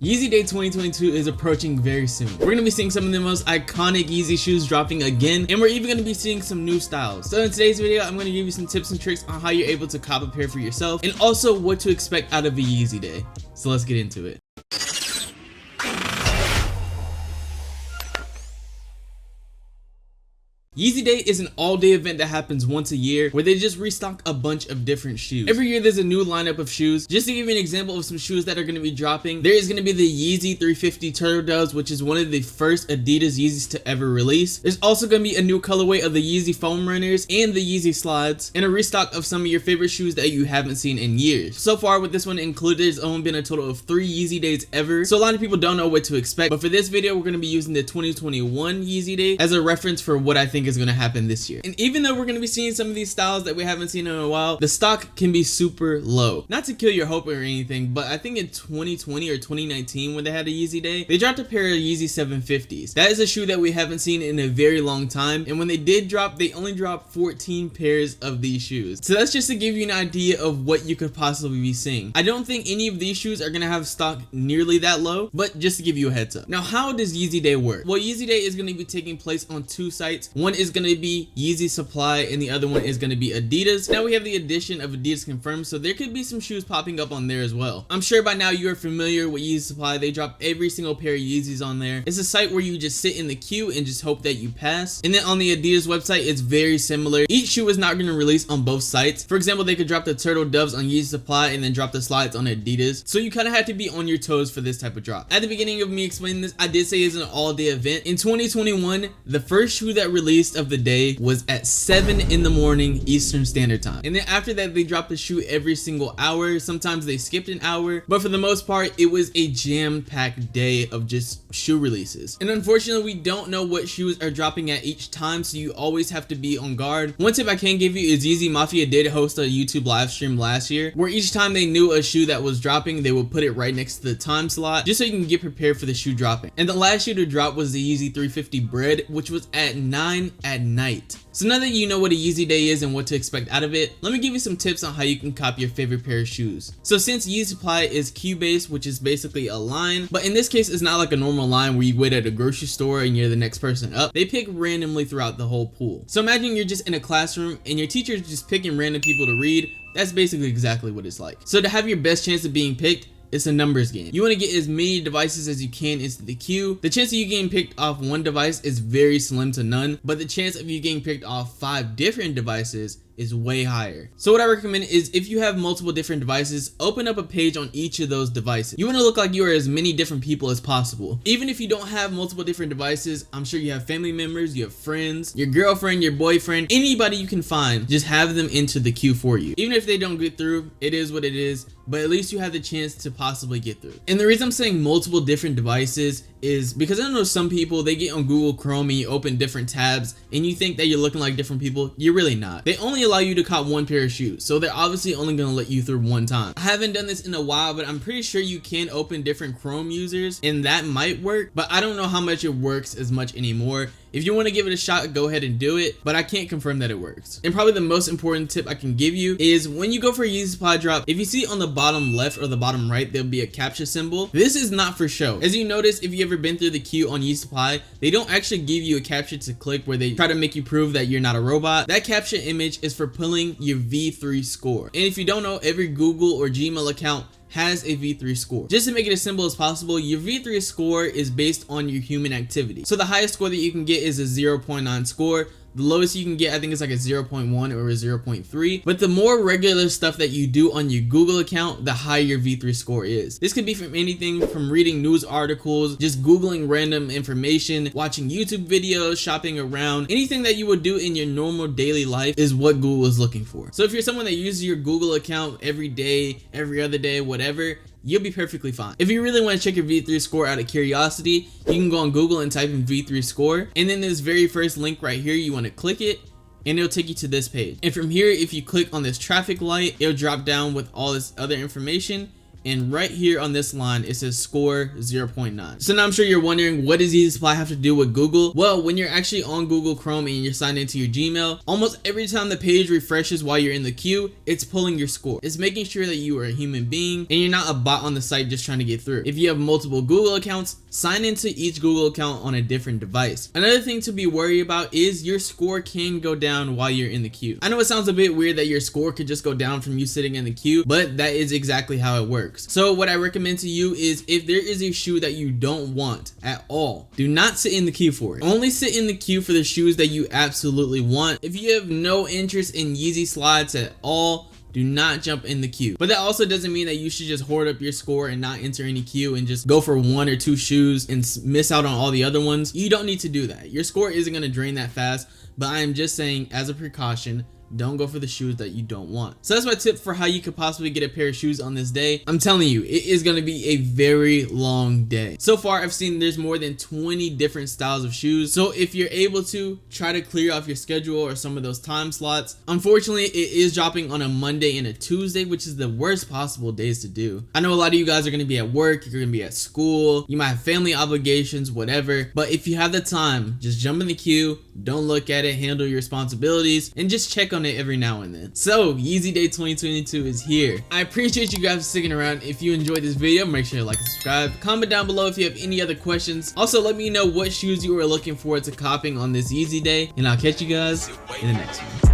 Yeezy Day 2022 is approaching very soon. We're going to be seeing some of the most iconic Yeezy shoes dropping again, and we're even going to be seeing some new styles. So in today's video, I'm going to give you some tips and tricks on how you're able to cop a pair for yourself, and also what to expect out of a Yeezy Day. So let's get into it. Yeezy Day is an all-day event that happens once a year where they just restock a bunch of different shoes. Every year there's a new lineup of shoes. Just to give you an example of some shoes that are going to be dropping, there is going to be the Yeezy 350 Turtle Doves, which is one of the first Adidas Yeezys to ever release. There's also going to be a new colorway of the Yeezy Foam Runners and the Yeezy Slides, and a restock of some of your favorite shoes that you haven't seen in years. So far with this one included, there's only been a total of 3 Yeezy Days ever, so a lot of people don't know what to expect, but for this video we're going to be using the 2021 Yeezy Day as a reference for what I think is going to happen this year. And even though we're going to be seeing some of these styles that we haven't seen in a while, the stock can be super low. Not to kill your hope or anything, but I think in 2020 or 2019 when they had a Yeezy Day, they dropped a pair of Yeezy 750s. That is a shoe that we haven't seen in a very long time, and when they did drop, they only dropped 14 pairs of these shoes. So that's just to give you an idea of what you could possibly be seeing. I don't think any of these shoes are going to have stock nearly that low, but just to give you a heads up. Now, how does Yeezy Day work? Well, Yeezy Day is going to be taking place on 2 sites. One is going to be Yeezy Supply and the other one is going to be Adidas. Now we have the addition of Adidas confirmed, so there could be some shoes popping up on there as well. I'm sure by now you are familiar with Yeezy Supply. They drop every single pair of Yeezys on there. It's a site where you just sit in the queue and just hope that you pass. And then on the Adidas website, it's very similar. Each shoe is not going to release on both sites. For example, they could drop the Turtle Doves on Yeezy Supply and then drop the Slides on Adidas. So you kind of have to be on your toes for this type of drop. At the beginning of me explaining this, I did say it's an all-day event. In 2021, the first shoe that released of the day was at 7 in the morning Eastern Standard Time, and then after that they dropped a shoe every single hour. Sometimes they skipped an hour, but for the most part it was a jam-packed day of just shoe releases. And unfortunately we don't know what shoes are dropping at each time, so you always have to be on guard. One tip I can give you is Yeezy Mafia did host a YouTube live stream last year where each time they knew a shoe that was dropping, they would put it right next to the time slot just so you can get prepared for the shoe dropping. And the last shoe to drop was the Yeezy 350 Bread, which was at 9 at night. So now that you know what a Yeezy Day is and what to expect out of it, let me give you some tips on how you can copy your favorite pair of shoes. So since Yeezy Supply is queue-based, which is basically a line, but in this case it's not like a normal line where you wait at a grocery store and you're the next person up. They pick randomly throughout the whole pool. So imagine you're just in a classroom and your teacher is just picking random people to read. That's basically exactly what it's like. So to have your best chance of being picked, it's a numbers game. You want to get as many devices as you can into the queue. The chance of you getting picked off one device is very slim to none, but the chance of you getting picked off 5 different devices is way higher. So what I recommend is if you have multiple different devices, open up a page on each of those devices. You want to look like you are as many different people as possible. Even if you don't have multiple different devices, I'm sure you have family members, you have friends, your girlfriend, your boyfriend, anybody you can find, just have them into the queue for you. Even if they don't get through, it is what it is, but at least you have the chance to possibly get through. And the reason I'm saying multiple different devices is because I know some people, they get on Google Chrome and you open different tabs and you think that you're looking like different people. You're really not. They only allow you to cop 1 pair of shoes, so they're obviously only going to let you through one time. I haven't done this in a while, but I'm pretty sure you can open different Chrome users and that might work, but I don't know how much it works as much anymore. If you want to give it a shot, go ahead and do it, but I can't confirm that it works. And probably the most important tip I can give you is when you go for a Yeezy Supply drop, if you see on the bottom left or the bottom right, there'll be a captcha symbol. This is not for show. As you notice, if you ever been through the queue on Yeezy Supply, they don't actually give you a captcha to click where they try to make you prove that you're not a robot. That captcha image is for pulling your V3 score. And if you don't know, every Google or Gmail account has a V3 score. Just to make it as simple as possible, your V3 score is based on your human activity. So the highest score that you can get is a 0.9 score. The lowest you can get, I think, is like a 0.1 or a 0.3. But the more regular stuff that you do on your Google account, the higher your V3 score is. This could be from anything from reading news articles, just Googling random information, watching YouTube videos, shopping around. Anything that you would do in your normal daily life is what Google is looking for. So if you're someone that uses your Google account every day, every other day, whatever, you'll be perfectly fine. If you really want to check your V3 score out of curiosity, you can go on Google and type in V3 score, and then this very first link right here, you want to click it and it'll take you to this page. And from here, if you click on this traffic light, it'll drop down with all this other information, and right here on this line it says score 0.9. So now I'm sure you're wondering, what does Yeezy Supply have to do with Google? Well, when you're actually on Google Chrome and you're signed into your Gmail, almost every time the page refreshes while you're in the queue, it's pulling your score. It's making sure that you are a human being and you're not a bot on the site just trying to get through. If you have multiple Google accounts, sign into each Google account on a different device. Another thing to be worried about is your score can go down while you're in the queue. I know it sounds a bit weird that your score could just go down from you sitting in the queue, but that is exactly how it works. So what I recommend to you is, if there is a shoe that you don't want at all, do not sit in the queue for it. Only sit in the queue for the shoes that you absolutely want. If you have no interest in Yeezy slides at all, do not jump in the queue. But that also doesn't mean that you should just hoard up your score and not enter any queue and just go for 1 or 2 shoes and miss out on all the other ones. You don't need to do that. Your score isn't going to drain that fast, but I am just saying, as a precaution, don't go for the shoes that you don't want. So that's my tip for how you could possibly get a pair of shoes on this day. I'm telling you, it is going to be a very long day. So far, I've seen there's more than 20 different styles of shoes. So if you're able to, try to clear off your schedule or some of those time slots. Unfortunately, it is dropping on a Monday and a Tuesday, which is the worst possible days to do. I know a lot of you guys are going to be at work, you're going to be at school, you might have family obligations, whatever. But if you have the time, just jump in the queue, don't look at it, handle your responsibilities, and just check on it every now and then. So Yeezy Day 2022 is here. I appreciate you guys sticking around. If you enjoyed this video, make sure to like and subscribe. Comment down below if you have any other questions. Also, let me know what shoes you are looking forward to copying on this Yeezy Day, and I'll catch you guys in the next one.